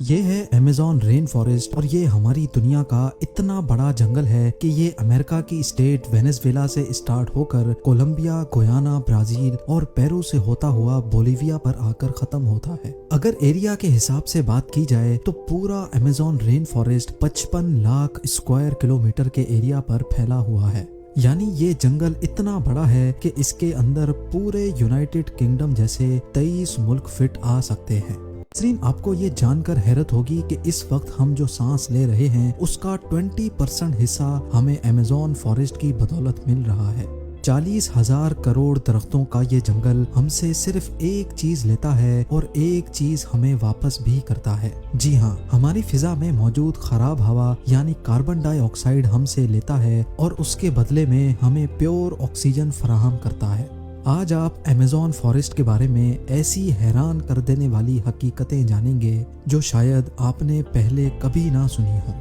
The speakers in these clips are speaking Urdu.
یہ ہے امیزون رین فارسٹ اور یہ ہماری دنیا کا اتنا بڑا جنگل ہے کہ یہ امریکہ کی اسٹیٹ وینزویلا سے اسٹارٹ ہو کر کولمبیا، گیانا، برازیل اور پیرو سے ہوتا ہوا بولیویا پر آ کر ختم ہوتا ہے۔ اگر ایریا کے حساب سے بات کی جائے تو پورا Amazon rain forest 55 lakh square kilometre کے ایریا پر پھیلا ہوا ہے۔ یعنی یہ جنگل اتنا بڑا ہے کہ اس کے اندر پورے یونائٹڈ کنگڈم جیسے 23 ملک فٹ آ سکتے ہیں۔ ناظرین، آپ کو یہ جان کر حیرت ہوگی کہ اس وقت ہم جو سانس لے رہے ہیں اس کا 20% حصہ ہمیں امیزون فارسٹ کی بدولت مل رہا ہے۔ 40,000 کروڑ درختوں کا یہ جنگل ہم سے صرف ایک چیز لیتا ہے اور ایک چیز ہمیں واپس بھی کرتا ہے۔ جی ہاں، ہماری فضا میں موجود خراب ہوا یعنی کاربن ڈائی آکسائیڈ ہم سے لیتا ہے اور اس کے بدلے میں ہمیں پیور آکسیجن فراہم کرتا ہے۔ آج آپ امیزون فارسٹ کے بارے میں ایسی حیران کر دینے والی حقیقتیں جانیں گے جو شاید آپ نے پہلے کبھی نہ سنی ہوں۔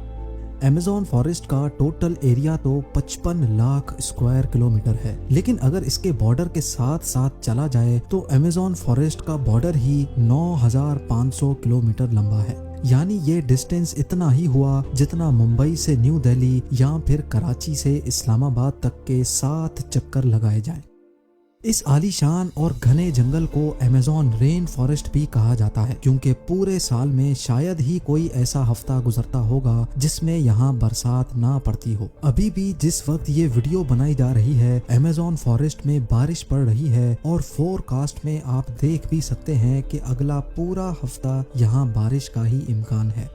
امیزون فارسٹ کا ٹوٹل ایریا تو 55 لاکھ اسکوائر کلومیٹر ہے، لیکن اگر اس کے بارڈر کے ساتھ ساتھ چلا جائے تو امیزون فارسٹ کا بارڈر ہی 9,500 کلومیٹر لمبا ہے۔ یعنی یہ ڈسٹینس اتنا ہی ہوا جتنا ممبئی سے نیو دہلی یا پھر کراچی سے اسلام آباد تک کے 7 چکر لگائے جائیں۔ اس عالی شان اور گھنے جنگل کو امیزون رین فارسٹ بھی کہا جاتا ہے کیونکہ پورے سال میں شاید ہی کوئی ایسا ہفتہ گزرتا ہوگا جس میں یہاں برسات نہ پڑتی ہو۔ ابھی بھی جس وقت یہ ویڈیو بنائی جا رہی ہے امیزون فارسٹ میں بارش پڑ رہی ہے اور فور کاسٹ میں آپ دیکھ بھی سکتے ہیں کہ اگلا پورا ہفتہ یہاں بارش کا ہی امکان ہے۔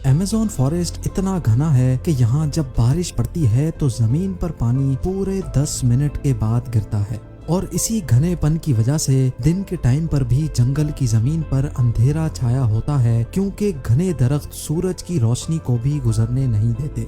امیزون فارسٹ اتنا گھنا ہے کہ یہاں جب بارش پڑتی ہے تو زمین پر پانی پورے 10 منٹ کے بعد گرتا ہے، اور اسی گھنے پن کی وجہ سے دن کے ٹائم پر بھی جنگل کی زمین پر اندھیرا چھایا ہوتا ہے کیونکہ گھنے درخت سورج کی روشنی کو بھی گزرنے نہیں دیتے۔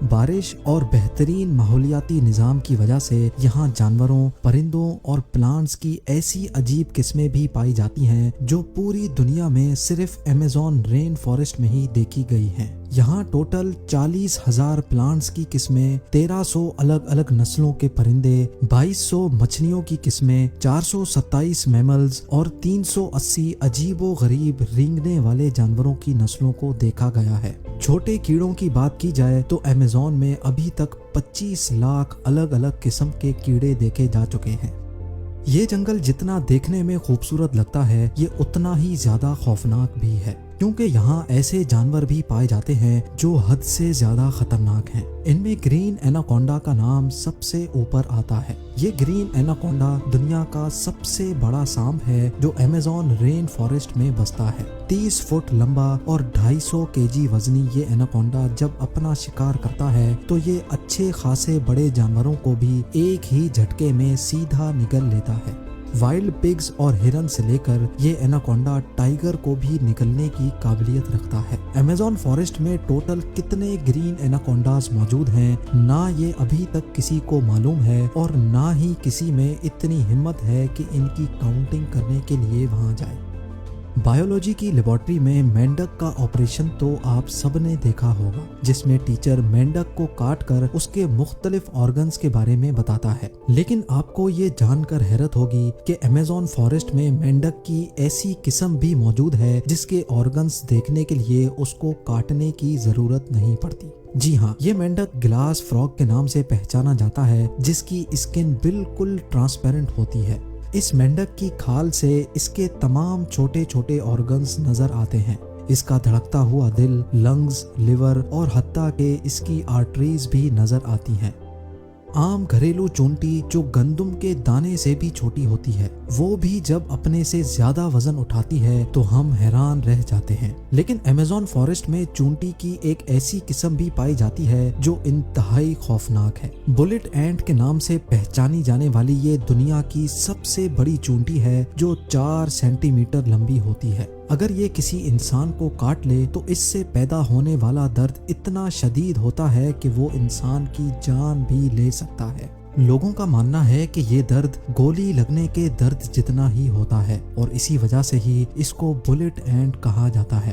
بارش اور بہترین ماحولیاتی نظام کی وجہ سے یہاں جانوروں، پرندوں اور پلانٹس کی ایسی عجیب قسمیں بھی پائی جاتی ہیں جو پوری دنیا میں صرف امیزون رین فارسٹ میں ہی دیکھی گئی ہیں۔ یہاں ٹوٹل 40,000 پلانٹس کی قسمیں، 1300 الگ الگ نسلوں کے پرندے، 2200 مچھلیوں کی قسمیں، 427 میملز اور 380 عجیب و غریب رینگنے والے جانوروں کی نسلوں کو دیکھا گیا ہے۔ چھوٹے کیڑوں کی بات کی جائے تو امیزون میں ابھی تک 25 لاکھ الگ الگ قسم کے کیڑے دیکھے جا چکے ہیں۔ یہ جنگل جتنا دیکھنے میں خوبصورت لگتا ہے یہ اتنا ہی زیادہ خوفناک بھی ہے کیونکہ یہاں ایسے جانور بھی پائے جاتے ہیں جو حد سے زیادہ خطرناک ہیں۔ ان میں گرین ایناکونڈا کا نام سب سے اوپر آتا ہے۔ یہ گرین ایناکونڈا دنیا کا سب سے بڑا سانپ ہے جو امیزون رین فارسٹ میں بستا ہے۔ 30 فٹ لمبا اور 250 kg وزنی یہ ایناکونڈا جب اپنا شکار کرتا ہے تو یہ اچھے خاصے بڑے جانوروں کو بھی ایک ہی جھٹکے میں سیدھا نگل لیتا ہے۔ وائلڈ پگز اور ہرن سے لے کر یہ ایناکونڈا ٹائیگر کو بھی نگلنے کی قابلیت رکھتا ہے۔ امیزون فارسٹ میں ٹوٹل کتنے گرین ایناکونڈاز موجود ہیں نہ یہ ابھی تک کسی کو معلوم ہے اور نہ ہی کسی میں اتنی ہمت ہے کہ ان کی کاؤنٹنگ کرنے کے لیے وہاں جائے۔ بایولوجی کی لیبارٹری میں مینڈک کا آپریشن تو آپ سب نے دیکھا ہوگا جس میں ٹیچر مینڈک کو کاٹ کر اس کے مختلف آرگنز کے بارے میں بتاتا ہے، لیکن آپ کو یہ جان کر حیرت ہوگی کہ امیزون فارسٹ میں مینڈک کی ایسی قسم بھی موجود ہے جس کے آرگنز دیکھنے کے لیے اس کو کاٹنے کی ضرورت نہیں پڑتی۔ جی ہاں، یہ مینڈک گلاس فراگ کے نام سے پہچانا جاتا ہے جس کی اسکن بالکل ٹرانسپیرنٹ ہوتی ہے۔ اس مینڈک کی کھال سے اس کے تمام چھوٹے چھوٹے آرگنز نظر آتے ہیں، اس کا دھڑکتا ہوا دل، لنگز، لیور اور حتیٰ کہ اس کی آرٹریز بھی نظر آتی ہیں۔ عام گھریلو چونٹی جو گندم کے دانے سے بھی چھوٹی ہوتی ہے وہ بھی جب اپنے سے زیادہ وزن اٹھاتی ہے تو ہم حیران رہ جاتے ہیں، لیکن امیزون فارسٹ میں چونٹی کی ایک ایسی قسم بھی پائی جاتی ہے جو انتہائی خوفناک ہے۔ بلٹ اینٹ کے نام سے پہچانی جانے والی یہ دنیا کی سب سے بڑی چونٹی ہے جو 4 سینٹی میٹر لمبی ہوتی ہے۔ اگر یہ کسی انسان کو کاٹ لے تو اس سے پیدا ہونے والا درد اتنا شدید ہوتا ہے کہ وہ انسان کی جان بھی لے سکتا ہے۔ لوگوں کا ماننا ہے کہ یہ درد گولی لگنے کے درد جتنا ہی ہوتا ہے اور اسی وجہ سے ہی اس کو بلٹ اینٹ کہا جاتا ہے۔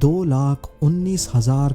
2,19,000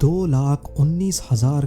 2,19,000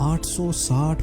860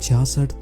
66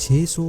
600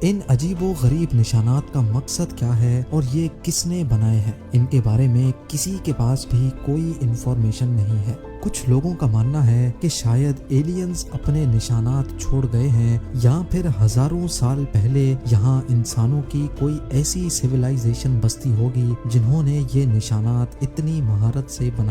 ان عجیب و غریب نشانات کا مقصد کیا ہے اور یہ کس نے بنائے ہیں، ان کے بارے میں کسی کے پاس بھی کوئی انفارمیشن نہیں ہے۔ کچھ لوگوں کا ماننا ہے کہ شاید ایلینز اپنے نشانات چھوڑ گئے ہیں، یا پھر ہزاروں سال پہلے یہاں انسانوں کی کوئی ایسی سویلائزیشن بستی ہوگی جنہوں نے یہ نشانات اتنی مہارت سے بنا